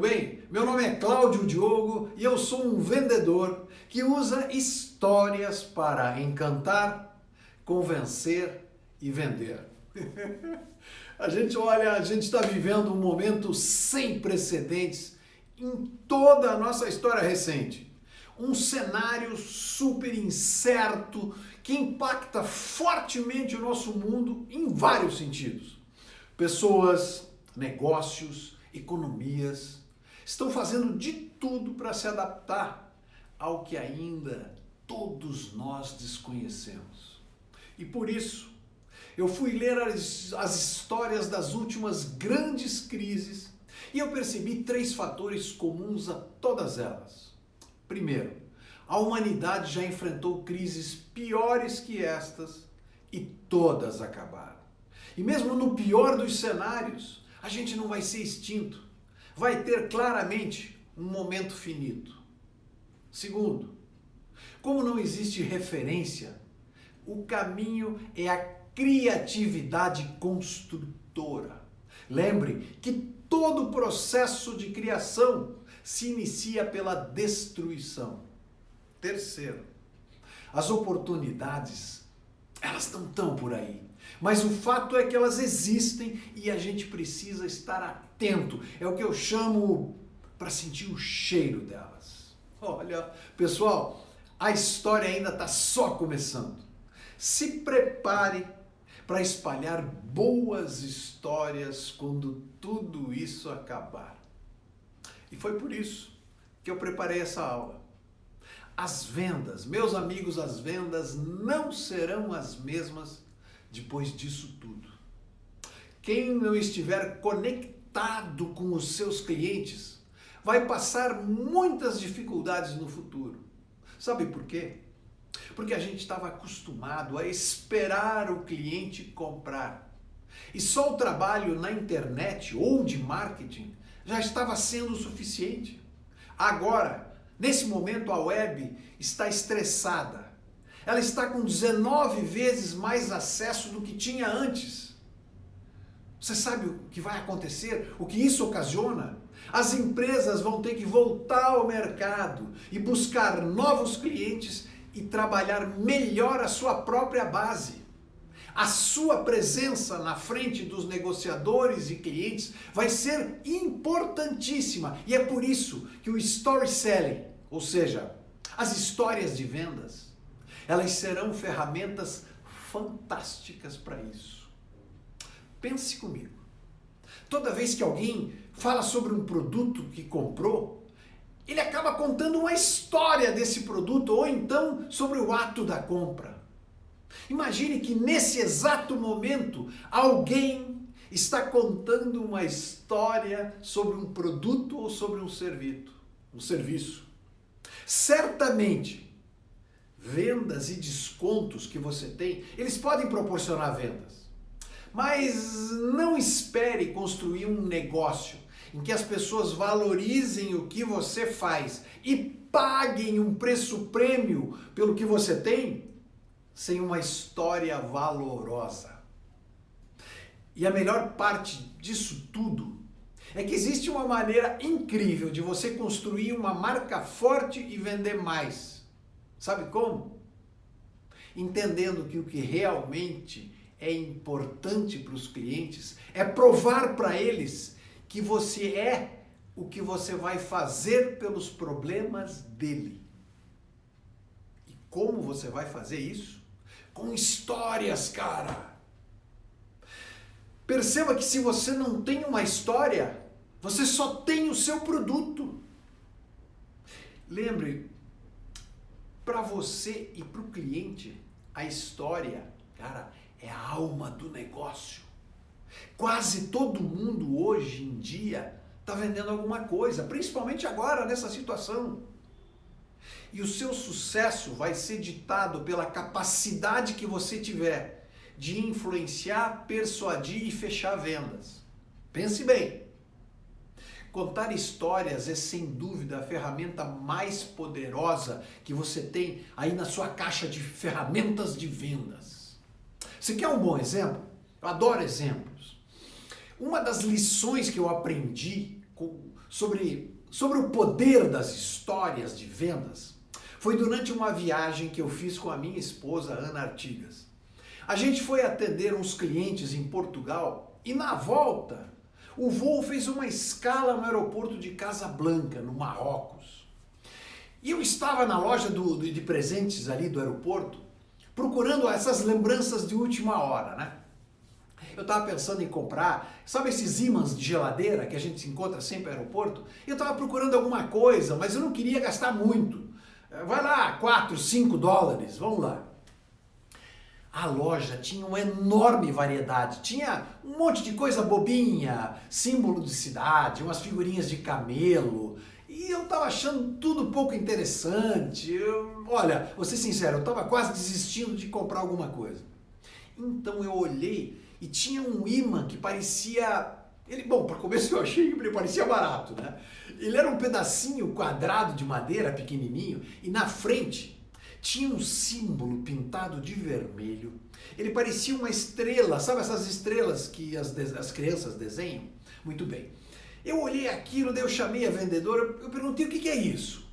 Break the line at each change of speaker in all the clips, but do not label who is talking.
tudo bem? Meu nome é Cláudio Diogo e eu sou um vendedor que usa histórias para encantar, convencer e vender. A gente está vivendo um momento sem precedentes em toda a nossa história recente. Um cenário super incerto que impacta fortemente o nosso mundo em vários sentidos. Pessoas, negócios, economias estão fazendo de tudo para se adaptar ao que ainda todos nós desconhecemos. E por isso, eu fui ler as histórias das últimas grandes crises e eu percebi 3 fatores comuns a todas elas. Primeiro, a humanidade já enfrentou crises piores que estas e todas acabaram. E mesmo no pior dos cenários, a gente não vai ser extinto. Vai ter claramente um momento finito. Segundo, como não existe referência, o caminho é a criatividade construtora. Lembre que todo o processo de criação se inicia pela destruição. Terceiro, as oportunidades, elas não estão por aí. Mas o fato é que elas existem e a gente precisa estar atento. É o que eu chamo para sentir o cheiro delas. Olha, pessoal, a história ainda está só começando. Se prepare para espalhar boas histórias quando tudo isso acabar. E foi por isso que eu preparei essa aula. As vendas, meus amigos, as vendas não serão as mesmas depois disso tudo. Quem não estiver conectado com os seus clientes vai passar muitas dificuldades no futuro. Sabe por quê? Porque a gente estava acostumado a esperar o cliente comprar. E só o trabalho na internet ou de marketing já estava sendo o suficiente. Agora, nesse momento, a web está estressada. Ela está com 19 vezes mais acesso do que tinha antes. Você sabe o que vai acontecer? O que isso ocasiona? As empresas vão ter que voltar ao mercado e buscar novos clientes e trabalhar melhor a sua própria base. A sua presença na frente dos negociadores e clientes vai ser importantíssima. E é por isso que o storytelling, ou seja, as histórias de vendas, elas serão ferramentas fantásticas para isso. Pense comigo. Toda vez que alguém fala sobre um produto que comprou, ele acaba contando uma história desse produto ou então sobre o ato da compra. Imagine que nesse exato momento alguém está contando uma história sobre um produto ou sobre um serviço. Certamente, vendas e descontos que você tem, eles podem proporcionar vendas. Mas não espere construir um negócio em que as pessoas valorizem o que você faz e paguem um preço prêmio pelo que você tem sem uma história valorosa. E a melhor parte disso tudo é que existe uma maneira incrível de você construir uma marca forte e vender mais. Sabe como? Entendendo que o que realmente é importante para os clientes é provar para eles que você é o que você vai fazer pelos problemas dele. E como você vai fazer isso? Com histórias, cara! Perceba que se você não tem uma história, você só tem o seu produto. Lembre, para você e para o cliente, a história, cara, é a alma do negócio. Quase todo mundo hoje em dia está vendendo alguma coisa, principalmente agora nessa situação. E o seu sucesso vai ser ditado pela capacidade que você tiver de influenciar, persuadir e fechar vendas. Pense bem. Contar histórias é sem dúvida a ferramenta mais poderosa que você tem aí na sua caixa de ferramentas de vendas. Você quer um bom exemplo? Eu adoro exemplos. Uma das lições que eu aprendi sobre o poder das histórias de vendas foi durante uma viagem que eu fiz com a minha esposa, Ana Artigas. A gente foi atender uns clientes em Portugal e na volta o voo fez uma escala no aeroporto de Casablanca, no Marrocos. E eu estava na loja de presentes ali do aeroporto procurando essas lembranças de última hora, né? Eu estava pensando em comprar, sabe esses ímãs de geladeira que a gente encontra sempre no aeroporto? Eu estava procurando alguma coisa, mas eu não queria gastar muito. Vai lá, 4, 5 dólares, vamos lá. A loja tinha uma enorme variedade, tinha um monte de coisa bobinha, símbolo de cidade, umas figurinhas de camelo, e eu estava achando tudo pouco interessante. Olha, vou ser sincero, eu estava quase desistindo de comprar alguma coisa. Então eu olhei e tinha um imã que parecia... Bom, para começo eu achei que ele parecia barato, né? Ele era um pedacinho quadrado de madeira, pequenininho, e na frente tinha um símbolo pintado de vermelho. Ele parecia uma estrela, sabe essas estrelas que as crianças desenham? Muito bem. Eu olhei aquilo, daí eu chamei a vendedora, eu perguntei o que é isso?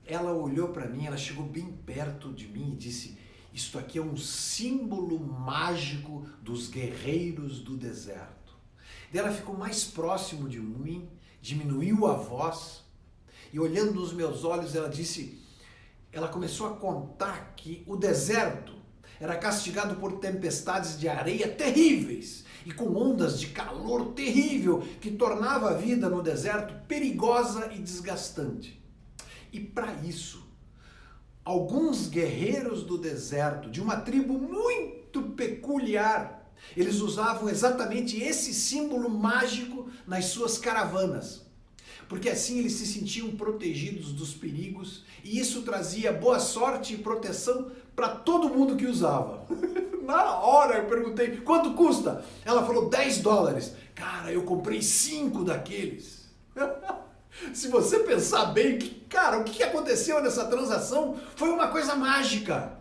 Ela olhou para mim, ela chegou bem perto de mim e disse: isto aqui é um símbolo mágico dos guerreiros do deserto. Daí ela ficou mais próximo de mim, diminuiu a voz e olhando nos meus olhos ela começou a contar que o deserto era castigado por tempestades de areia terríveis e com ondas de calor terrível que tornava a vida no deserto perigosa e desgastante. E para isso, alguns guerreiros do deserto, de uma tribo muito peculiar, eles usavam exatamente esse símbolo mágico nas suas caravanas, porque assim eles se sentiam protegidos dos perigos e isso trazia boa sorte e proteção para todo mundo que usava. Na hora eu perguntei, quanto custa? Ela falou 10 dólares. Cara, eu comprei 5 daqueles. Se você pensar bem, cara, o que aconteceu nessa transação foi uma coisa mágica.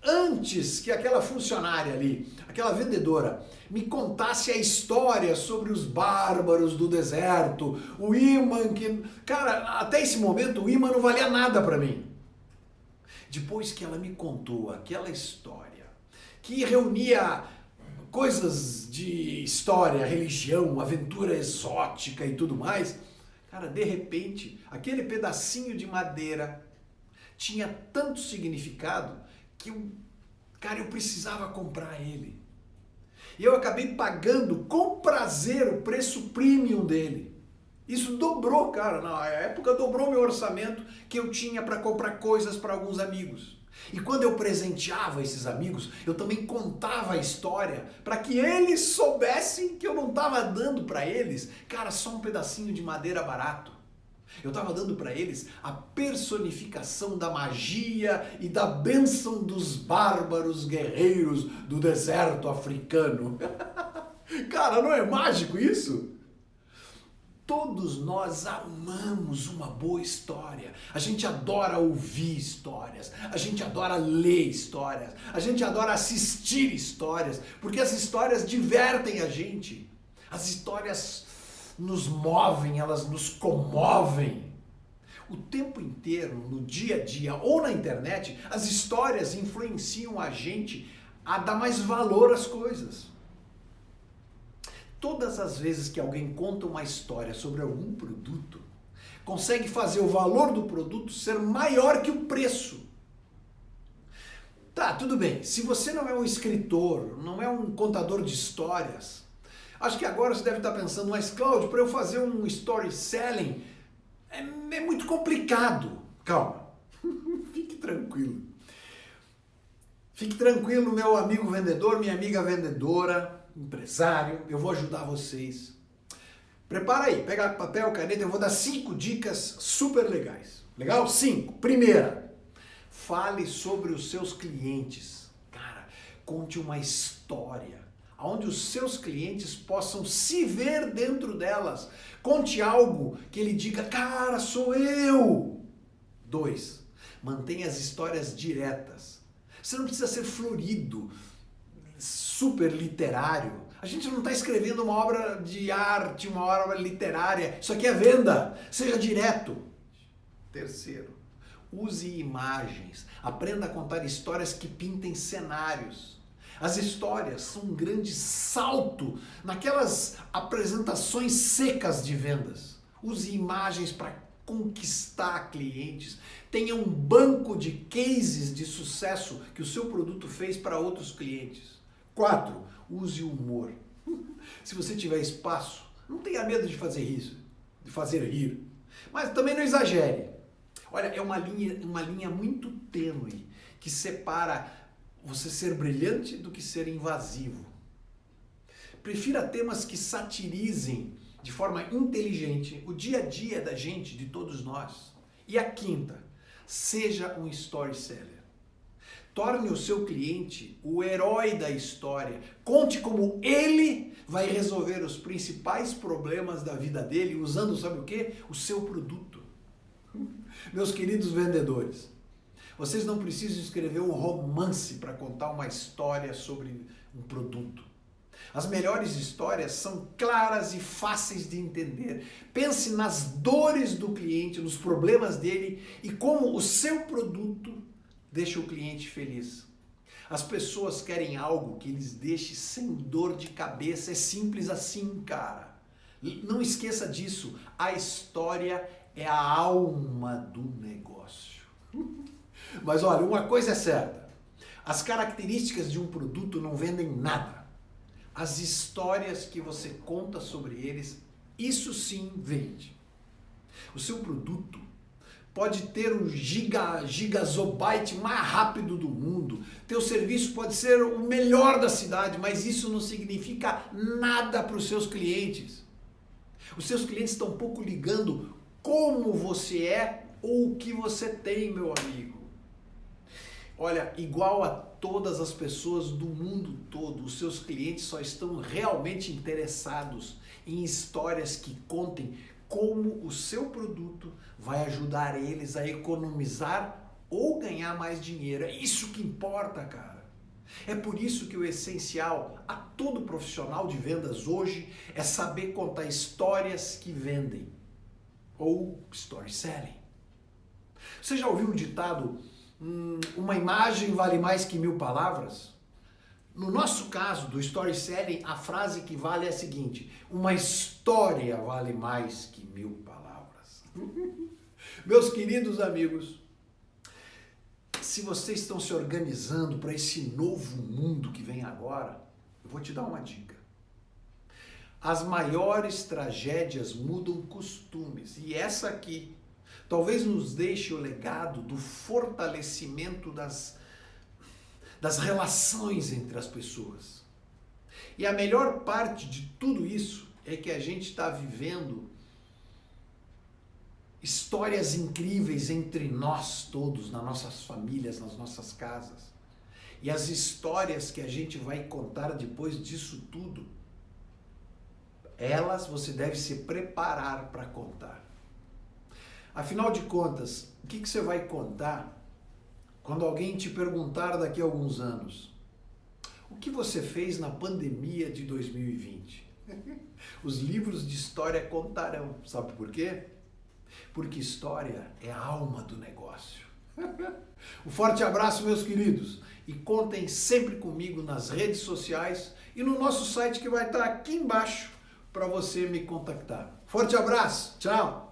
Antes que aquela funcionária ali, aquela vendedora, me contasse a história sobre os bárbaros do deserto, o imã que... Cara, até esse momento o imã não valia nada para mim. Depois que ela me contou aquela história, que reunia coisas de história, religião, aventura exótica e tudo mais, cara, de repente, aquele pedacinho de madeira tinha tanto significado que eu precisava comprar ele. E eu acabei pagando com prazer o preço premium dele. Isso dobrou, cara, na época dobrou meu orçamento que eu tinha para comprar coisas para alguns amigos. E quando eu presenteava esses amigos, eu também contava a história para que eles soubessem que eu não estava dando para eles, cara, só um pedacinho de madeira barato. Eu estava dando para eles a personificação da magia e da bênção dos bárbaros guerreiros do deserto africano. Cara, não é mágico isso? Todos nós amamos uma boa história. A gente adora ouvir histórias. A gente adora ler histórias. A gente adora assistir histórias. Porque as histórias divertem a gente. As histórias nos movem, elas nos comovem. O tempo inteiro, no dia a dia ou na internet, as histórias influenciam a gente a dar mais valor às coisas. Todas as vezes que alguém conta uma história sobre algum produto, consegue fazer o valor do produto ser maior que o preço. Tá, tudo bem. Se você não é um escritor, não é um contador de histórias, acho que agora você deve estar pensando, mas Cláudio, para eu fazer um storytelling é muito complicado. Calma, fique tranquilo. Fique tranquilo, meu amigo vendedor, minha amiga vendedora, empresário, eu vou ajudar vocês. Prepara aí, pega papel, caneta, eu vou dar 5 dicas super legais. Legal? 5. Primeira, fale sobre os seus clientes. Cara, conte uma história onde os seus clientes possam se ver dentro delas. Conte algo que ele diga, cara, sou eu. 2. Mantenha as histórias diretas. Você não precisa ser florido, super literário. A gente não está escrevendo uma obra de arte, uma obra literária. Isso aqui é venda. Seja direto. Terceiro, use imagens. Aprenda a contar histórias que pintem cenários. As histórias são um grande salto naquelas apresentações secas de vendas. Use imagens para conquistar clientes. Tenha um banco de cases de sucesso que o seu produto fez para outros clientes. 4. Use o humor. Se você tiver espaço, não tenha medo de fazer isso, de fazer rir. Mas também não exagere. Olha, é uma linha muito tênue que separa você ser brilhante do que ser invasivo. Prefira temas que satirizem de forma inteligente o dia a dia da gente, de todos nós. E a quinta, seja um storyteller. Torne o seu cliente o herói da história. Conte como ele vai resolver os principais problemas da vida dele usando, sabe o quê? O seu produto. Meus queridos vendedores, vocês não precisam escrever um romance para contar uma história sobre um produto. As melhores histórias são claras e fáceis de entender. Pense nas dores do cliente, nos problemas dele e como o seu produto deixa o cliente feliz. As pessoas querem algo que lhes deixe sem dor de cabeça. É simples assim, cara. Não esqueça disso. A história é a alma do negócio. Mas olha, uma coisa é certa. As características de um produto não vendem nada. As histórias que você conta sobre eles, isso sim vende. O seu produto pode ter o gigazobyte mais rápido do mundo. Teu serviço pode ser o melhor da cidade, mas isso não significa nada para os seus clientes. Os seus clientes estão um pouco ligando como você é ou o que você tem, meu amigo. Olha, igual a todas as pessoas do mundo todo, os seus clientes só estão realmente interessados em histórias que contem como o seu produto vai ajudar eles a economizar ou ganhar mais dinheiro. É isso que importa, cara. É por isso que o essencial a todo profissional de vendas hoje é saber contar histórias que vendem, ou storytelling. Você já ouviu o ditado, uma imagem vale mais que 1000 palavras? No nosso caso, do storytelling, a frase que vale é a seguinte: uma história vale mais que 1000 palavras. Meus queridos amigos, se vocês estão se organizando para esse novo mundo que vem agora, eu vou te dar uma dica. As maiores tragédias mudam costumes, e essa aqui talvez nos deixe o legado do fortalecimento das relações entre as pessoas. E a melhor parte de tudo isso é que a gente está vivendo histórias incríveis entre nós todos, nas nossas famílias, nas nossas casas. E as histórias que a gente vai contar depois disso tudo, elas você deve se preparar para contar. Afinal de contas, o que você vai contar quando alguém te perguntar daqui a alguns anos: o que você fez na pandemia de 2020? Os livros de história contarão. Sabe por quê? Porque história é a alma do negócio. Um forte abraço, meus queridos, e contem sempre comigo nas redes sociais e no nosso site que vai estar aqui embaixo para você me contactar. Forte abraço, tchau!